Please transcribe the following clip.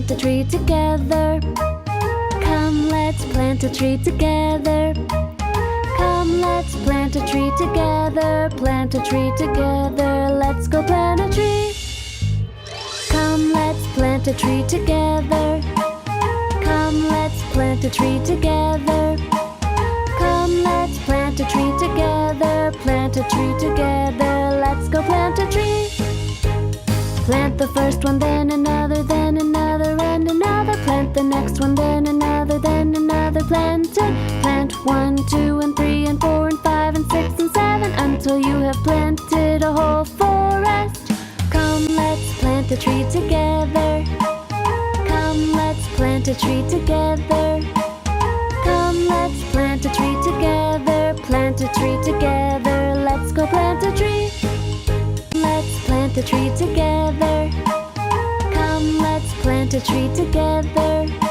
plant a tree together. Come, let's plant a tree together. Come, let's plant a tree together. Plant a tree together. Let's go plant a tree. Come, let's plant a tree together. Come, let's plant a tree together. Come, let's plant a tree together. Plant a tree together. Let's go plant a tree. Plant the first one, then another, and another. Plant the next one, then another, Plant it. Plant 1, 2, and 3, and 4, and 5, and 6, and 7 until you have planted a whole forest. Come, let's plant a tree together. Come, let's plant a tree together. Come, let's plant a tree together. Plant a tree together. Let's go plant a tree. Let's plant a tree together. Come, let's plant a tree together.